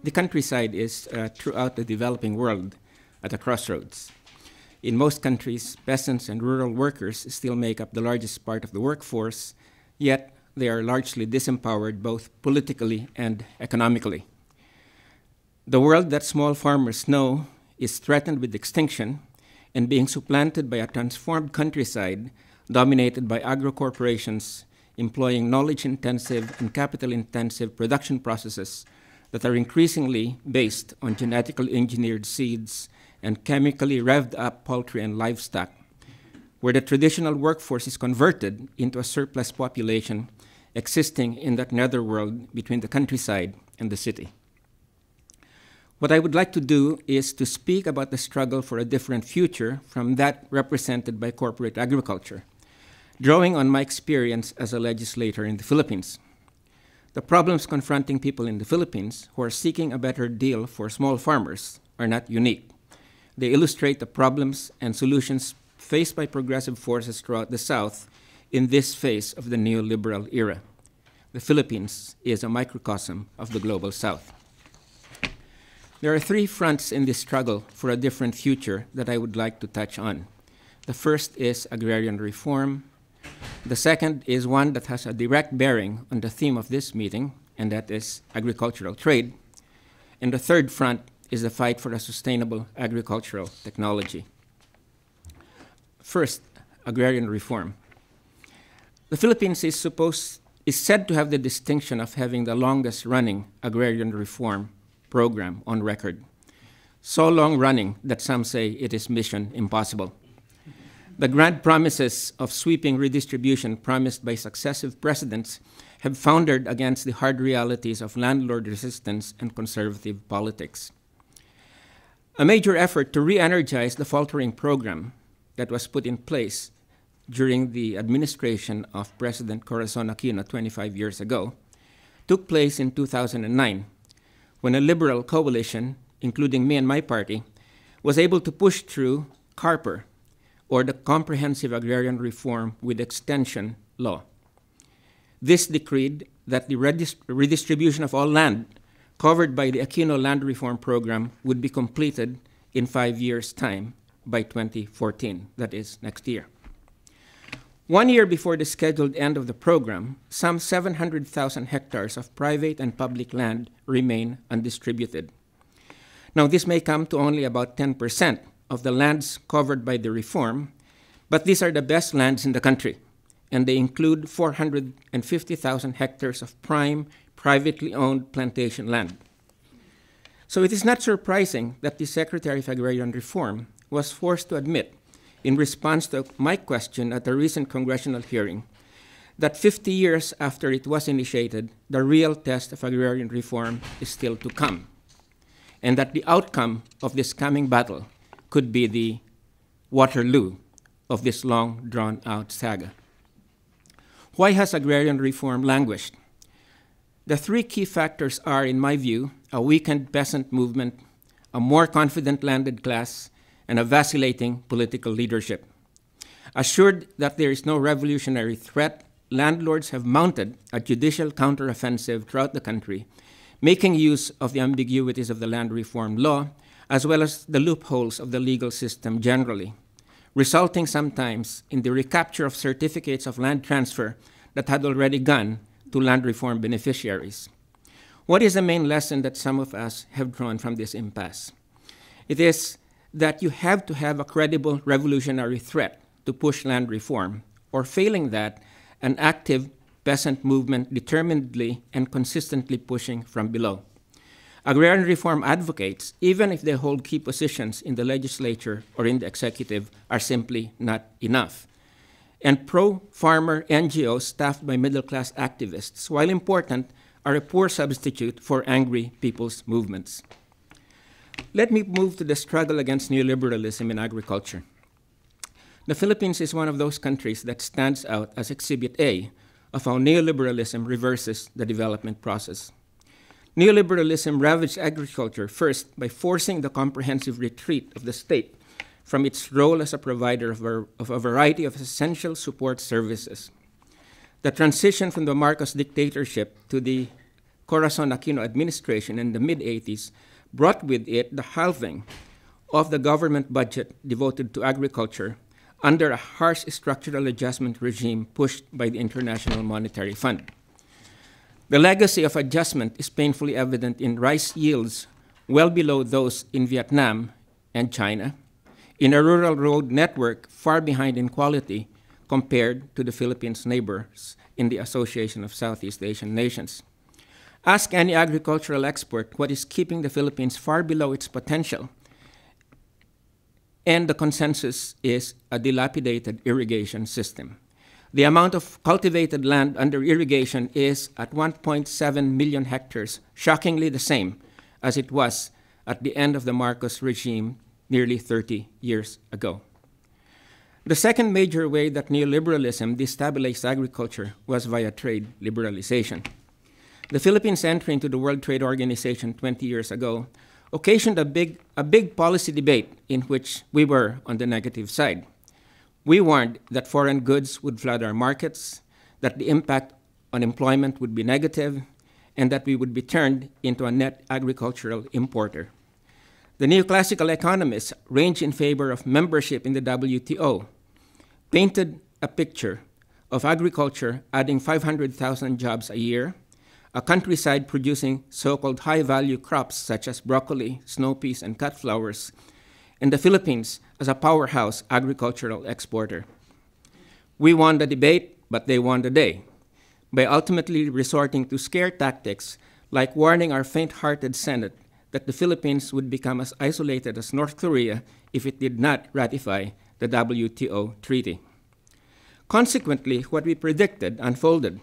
the countryside is, throughout the developing world, at a crossroads. In most countries, peasants and rural workers still make up the largest part of the workforce, yet they are largely disempowered both politically and economically. The world that small farmers know is threatened with extinction and being supplanted by a transformed countryside dominated by agro-corporations employing knowledge-intensive and capital-intensive production processes that are increasingly based on genetically engineered seeds and chemically revved up poultry and livestock, where the traditional workforce is converted into a surplus population existing in that netherworld between the countryside and the city. What I would like to do is to speak about the struggle for a different future from that represented by corporate agriculture, drawing on my experience as a legislator in the Philippines. The problems confronting people in the Philippines who are seeking a better deal for small farmers are not unique. They illustrate the problems and solutions faced by progressive forces throughout the South in this phase of the neoliberal era. The Philippines is a microcosm of the global South. There are three fronts in this struggle for a different future that I would like to touch on. The first is agrarian reform. The second is one that has a direct bearing on the theme of this meeting, and that is agricultural trade. And the third front is the fight for a sustainable agricultural technology. First, agrarian reform. The Philippines is said to have the distinction of having the longest running agrarian reform program on record. So long running that some say it is mission impossible. The grand promises of sweeping redistribution promised by successive presidents have foundered against the hard realities of landlord resistance and conservative politics. A major effort to re-energize the faltering program that was put in place during the administration of President Corazon Aquino 25 years ago took place in 2009, when a liberal coalition, including me and my party, was able to push through CARPER, or the Comprehensive Agrarian Reform with Extension Law. This decreed that the redistribution of all land covered by the Aquino Land Reform Program would be completed in 5 years' time by 2014, that is, next year. 1 year before the scheduled end of the program, some 700,000 hectares of private and public land remain undistributed. Now, this may come to only about 10% of the lands covered by the reform, but these are the best lands in the country, and they include 450,000 hectares of prime, privately owned plantation land. So it is not surprising that the Secretary of Agrarian Reform was forced to admit, in response to my question at a recent congressional hearing, that 50 years after it was initiated, the real test of agrarian reform is still to come, and that the outcome of this coming battle could be the Waterloo of this long drawn-out saga. Why has agrarian reform languished? The three key factors are, in my view, a weakened peasant movement, a more confident landed class, and a vacillating political leadership. Assured that there is no revolutionary threat, landlords have mounted a judicial counteroffensive throughout the country, making use of the ambiguities of the land reform law, as well as the loopholes of the legal system generally, resulting sometimes in the recapture of certificates of land transfer that had already gone to land reform beneficiaries. What is the main lesson that some of us have drawn from this impasse? It is that you have to have a credible revolutionary threat to push land reform, or failing that, an active peasant movement determinedly and consistently pushing from below. Agrarian reform advocates, even if they hold key positions in the legislature or in the executive, are simply not enough. And pro-farmer NGOs staffed by middle-class activists, while important, are a poor substitute for angry people's movements. Let me move to the struggle against neoliberalism in agriculture. The Philippines is one of those countries that stands out as Exhibit A of how neoliberalism reverses the development process. Neoliberalism ravaged agriculture first by forcing the comprehensive retreat of the state from its role as a provider of a variety of essential support services. The transition from the Marcos dictatorship to the Corazon Aquino administration in the mid-80s brought with it the halving of the government budget devoted to agriculture under a harsh structural adjustment regime pushed by the International Monetary Fund. The legacy of adjustment is painfully evident in rice yields well below those in Vietnam and China, in a rural road network far behind in quality compared to the Philippines' neighbors in the Association of Southeast Asian Nations. Ask any agricultural expert what is keeping the Philippines far below its potential, and the consensus is a dilapidated irrigation system. The amount of cultivated land under irrigation is at 1.7 million hectares, shockingly the same as it was at the end of the Marcos regime nearly 30 years ago. The second major way that neoliberalism destabilized agriculture was via trade liberalization. The Philippines' entry into the World Trade Organization 20 years ago occasioned a big policy debate in which we were on the negative side. We warned that foreign goods would flood our markets, that the impact on employment would be negative, and that we would be turned into a net agricultural importer. The neoclassical economists ranged in favor of membership in the WTO, painted a picture of agriculture adding 500,000 jobs a year, a countryside producing so-called high-value crops such as broccoli, snow peas, and cut flowers, and the Philippines as a powerhouse agricultural exporter. We won the debate, but they won the day, by ultimately resorting to scare tactics like warning our faint-hearted Senate that the Philippines would become as isolated as North Korea if it did not ratify the WTO treaty. Consequently, what we predicted unfolded,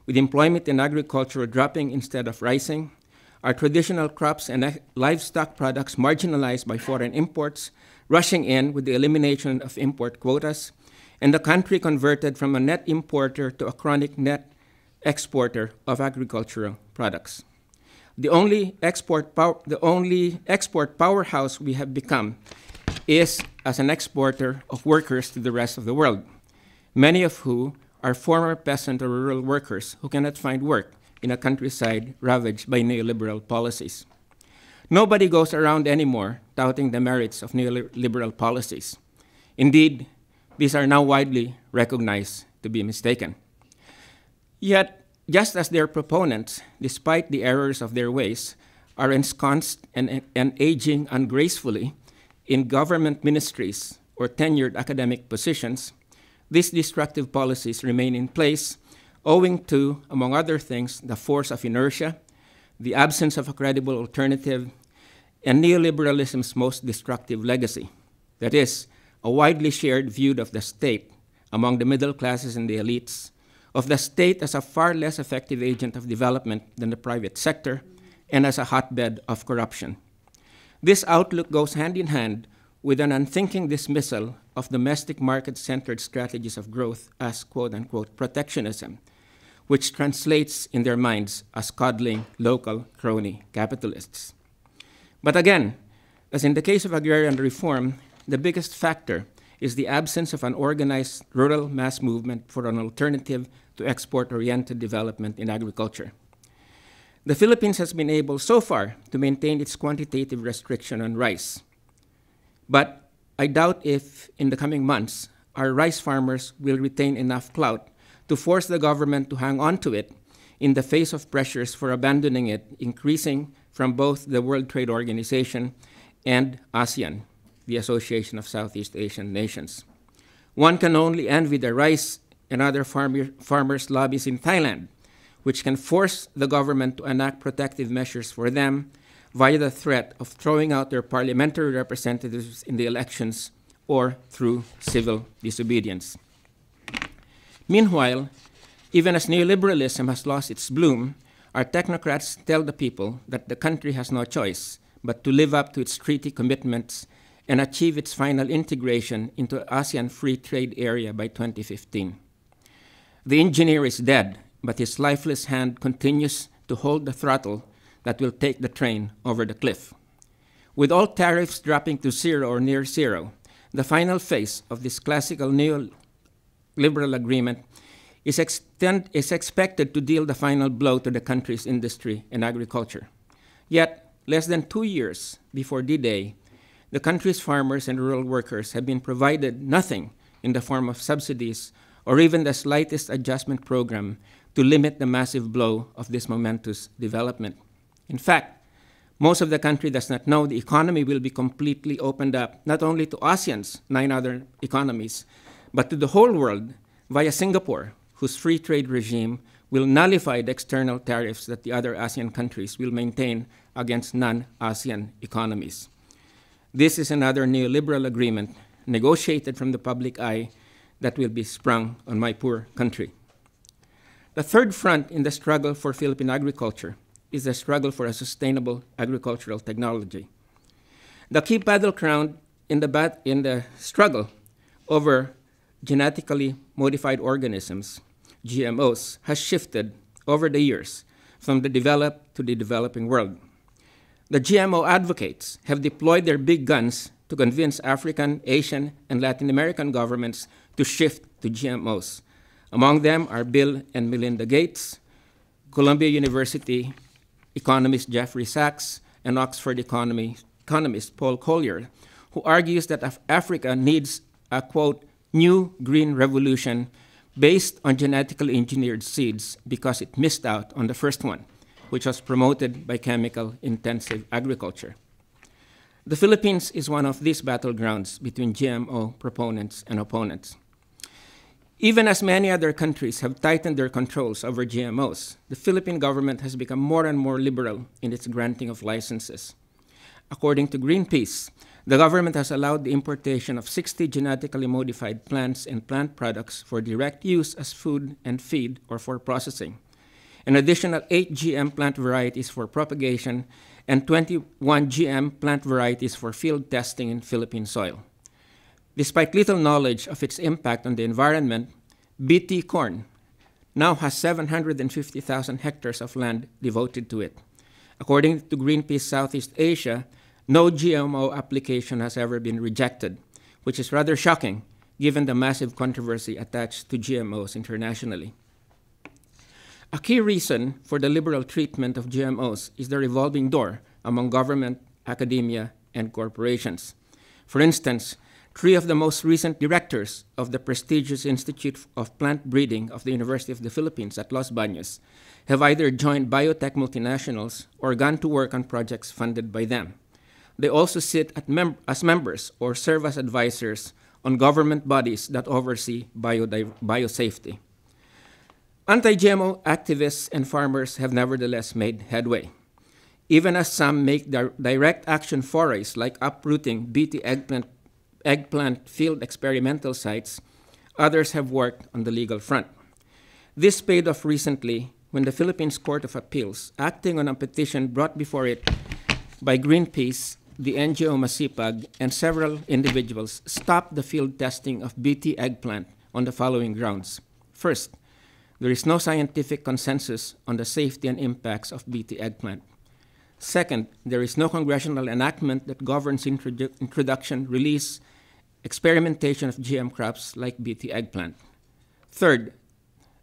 with employment in agriculture dropping instead of rising, our traditional crops and livestock products marginalized by foreign imports, rushing in with the elimination of import quotas, and the country converted from a net importer to a chronic net exporter of agricultural products. The only export powerhouse we have become is as an exporter of workers to the rest of the world, many of whom are former peasant or rural workers who cannot find work in a countryside ravaged by neoliberal policies. Nobody goes around anymore touting the merits of neoliberal policies. Indeed, these are now widely recognized to be mistaken. Yet, just as their proponents, despite the errors of their ways, are ensconced and aging ungracefully in government ministries or tenured academic positions, these destructive policies remain in place owing to, among other things, the force of inertia, the absence of a credible alternative, and neoliberalism's most destructive legacy, that is, a widely shared view of the state among the middle classes and the elites, of the state as a far less effective agent of development than the private sector, and as a hotbed of corruption. This outlook goes hand in hand with an unthinking dismissal of domestic market-centered strategies of growth as quote-unquote protectionism, which translates in their minds as coddling local crony capitalists. But again, as in the case of agrarian reform, the biggest factor is the absence of an organized rural mass movement for an alternative to export-oriented development in agriculture. The Philippines has been able so far to maintain its quantitative restriction on rice. But I doubt if, in the coming months, our rice farmers will retain enough clout to force the government to hang on to it in the face of pressures for abandoning it increasing from both the World Trade Organization and ASEAN, the Association of Southeast Asian Nations. One can only envy the rice and other farmers' lobbies in Thailand, which can force the government to enact protective measures for them via the threat of throwing out their parliamentary representatives in the elections or through civil disobedience. Meanwhile, even as neoliberalism has lost its bloom, our technocrats tell the people that the country has no choice but to live up to its treaty commitments and achieve its final integration into ASEAN Free Trade Area by 2015. The engineer is dead, but his lifeless hand continues to hold the throttle that will take the train over the cliff. With all tariffs dropping to zero or near zero, the final phase of this classical neoliberal agreement is expected to deal the final blow to the country's industry and agriculture. Yet, less than 2 years before D-Day, the country's farmers and rural workers have been provided nothing in the form of subsidies or even the slightest adjustment program to limit the massive blow of this momentous development. In fact, most of the country does not know the economy will be completely opened up, not only to ASEAN's 9 other economies, but to the whole world via Singapore, whose free trade regime will nullify the external tariffs that the other ASEAN countries will maintain against non-ASEAN economies. This is another neoliberal agreement negotiated from the public eye that will be sprung on my poor country. The third front in the struggle for Philippine agriculture is the struggle for a sustainable agricultural technology. The key battleground in the struggle over genetically modified organisms, GMOs, has shifted over the years from the developed to the developing world. The GMO advocates have deployed their big guns to convince African, Asian, and Latin American governments to shift to GMOs. Among them are Bill and Melinda Gates, Columbia University economist Jeffrey Sachs, and Oxford economist Paul Collier, who argues that Africa needs a, quote, new green revolution based on genetically engineered seeds because it missed out on the first one, which was promoted by chemical-intensive agriculture. The Philippines is one of these battlegrounds between GMO proponents and opponents. Even as many other countries have tightened their controls over GMOs, the Philippine government has become more and more liberal in its granting of licenses. According to Greenpeace, the government has allowed the importation of 60 genetically modified plants and plant products for direct use as food and feed or for processing. An additional 8 GM plant varieties for propagation and 21 GM plant varieties for field testing in Philippine soil. Despite little knowledge of its impact on the environment, BT corn now has 750,000 hectares of land devoted to it. According to Greenpeace Southeast Asia, no GMO application has ever been rejected, which is rather shocking given the massive controversy attached to GMOs internationally. A key reason for the liberal treatment of GMOs is the revolving door among government, academia, and corporations. For instance, 3 of the most recent directors of the prestigious Institute of Plant Breeding of the University of the Philippines at Los Baños have either joined biotech multinationals or gone to work on projects funded by them. They also sit as members or serve as advisors on government bodies that oversee biosafety. Anti-GMO activists and farmers have nevertheless made headway. Even as some make direct action forays like uprooting BT eggplant field experimental sites, others have worked on the legal front. This paid off recently when the Philippines Court of Appeals, acting on a petition brought before it by Greenpeace, the NGO Masipag, and several individuals, stopped the field testing of BT eggplant on the following grounds. First, there is no scientific consensus on the safety and impacts of BT eggplant. Second, there is no congressional enactment that governs introduction, release, experimentation of GM crops like BT eggplant. Third,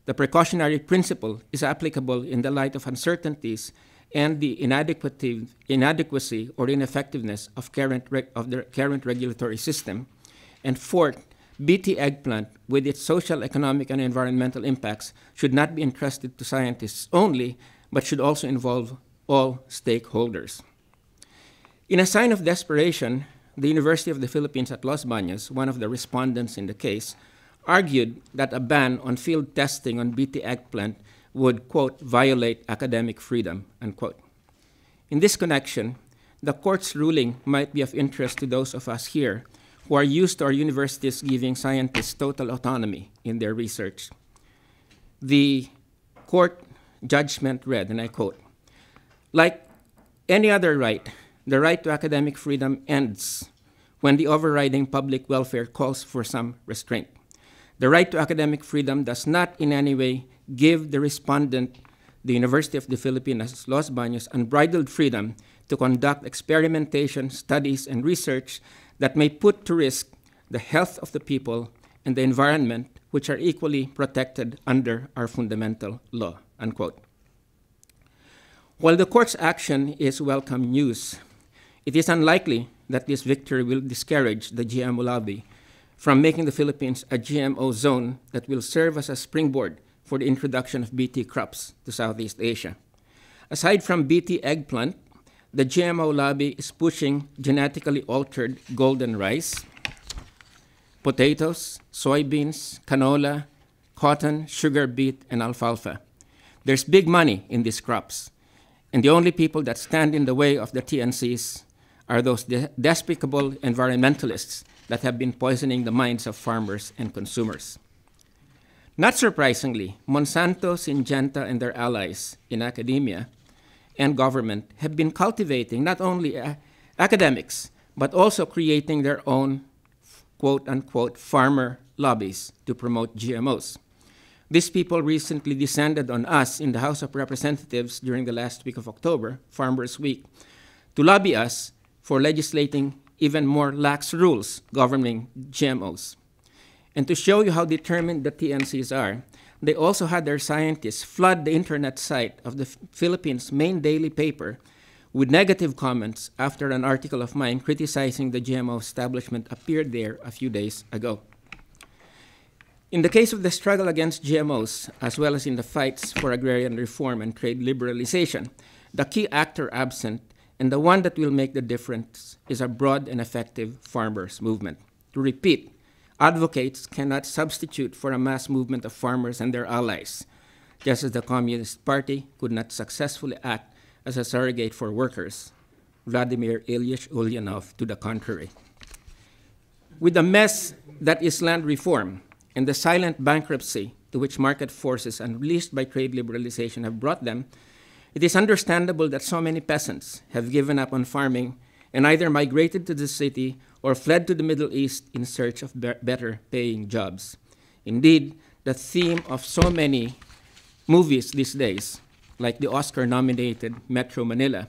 the precautionary principle is applicable in the light of uncertainties and the inadequacy or ineffectiveness of the current regulatory system. And fourth, BT eggplant, with its social, economic, and environmental impacts, should not be entrusted to scientists only, but should also involve all stakeholders. In a sign of desperation, the University of the Philippines at Los Baños, one of the respondents in the case, argued that a ban on field testing on BT eggplant would, quote, violate academic freedom, unquote. In this connection, the court's ruling might be of interest to those of us here who are used to our universities giving scientists total autonomy in their research. The court judgment read, and I quote, "Like any other right, the right to academic freedom ends when the overriding public welfare calls for some restraint. The right to academic freedom does not in any way give the respondent, the University of the Philippines Los Baños, unbridled freedom to conduct experimentation, studies, and research that may put to risk the health of the people and the environment which are equally protected under our fundamental law, unquote. While the court's action is welcome news, it is unlikely that this victory will discourage the GMO lobby from making the Philippines a GMO zone that will serve as a springboard for the introduction of BT crops to Southeast Asia. Aside from BT eggplant, the GMO lobby is pushing genetically altered golden rice, potatoes, soybeans, canola, cotton, sugar beet, and alfalfa. There's big money in these crops, and the only people that stand in the way of the TNCs are those despicable environmentalists that have been poisoning the minds of farmers and consumers. Not surprisingly, Monsanto, Syngenta, and their allies in academia and government have been cultivating not only academics, but also creating their own quote-unquote farmer lobbies to promote GMOs. These people recently descended on us in the House of Representatives during the last week of October, Farmers' Week, to lobby us for legislating even more lax rules governing GMOs. And to show you how determined the TNCs are, they also had their scientists flood the internet site of the Philippines' main daily paper with negative comments after an article of mine criticizing the GMO establishment appeared there a few days ago. In the case of the struggle against GMOs, as well as in the fights for agrarian reform and trade liberalization, the key actor absent and the one that will make the difference is a broad and effective farmers' movement. To repeat, advocates cannot substitute for a mass movement of farmers and their allies, just as the Communist Party could not successfully act as a surrogate for workers. Vladimir Ilyich Ulyanov to the contrary. With the mess that is land reform and the silent bankruptcy to which market forces unleashed by trade liberalization have brought them, it is understandable that so many peasants have given up on farming and either migrated to the city or fled to the Middle East in search of better paying jobs. Indeed, the theme of so many movies these days, like the Oscar-nominated Metro Manila,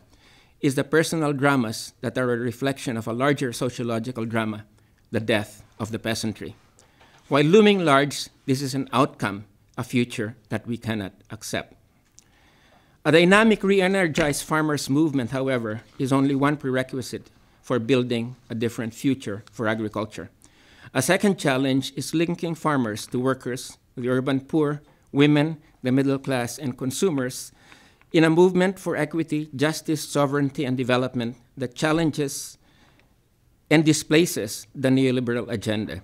is the personal dramas that are a reflection of a larger sociological drama, the death of the peasantry. While looming large, this is an outcome, a future that we cannot accept. A dynamic, re-energized farmers' movement, however, is only one prerequisite for building a different future for agriculture. A second challenge is linking farmers to workers, the urban poor, women, the middle class, and consumers in a movement for equity, justice, sovereignty, and development that challenges and displaces the neoliberal agenda,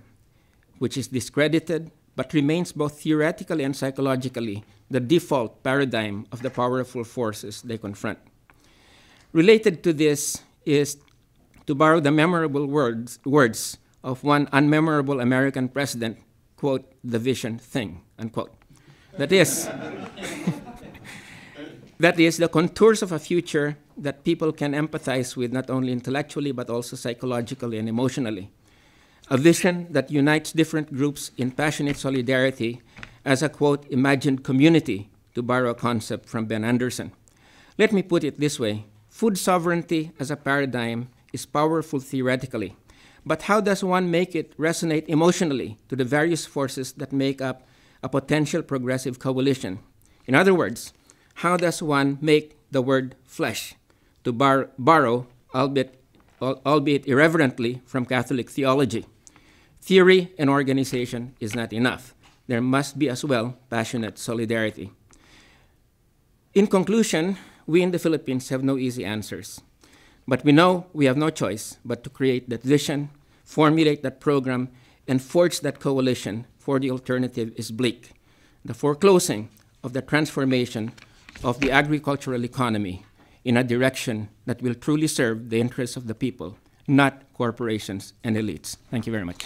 which is discredited but remains both theoretically and psychologically the default paradigm of the powerful forces they confront. Related to this is, to borrow the memorable words of one unmemorable American president, quote, the vision thing, unquote. That is, the contours of a future that people can empathize with not only intellectually but also psychologically and emotionally. A vision that unites different groups in passionate solidarity as a, quote, imagined community, to borrow a concept from Ben Anderson. Let me put it this way. Food sovereignty as a paradigm is powerful theoretically, but how does one make it resonate emotionally to the various forces that make up a potential progressive coalition? In other words, how does one make the word flesh, to borrow, albeit irreverently, from Catholic theology? Theory and organization is not enough. There must be as well passionate solidarity. In conclusion, we in the Philippines have no easy answers, but we know we have no choice but to create that vision, formulate that program, and forge that coalition, for the alternative is bleak. The foreclosing of the transformation of the agricultural economy in a direction that will truly serve the interests of the people, not corporations and elites. Thank you very much.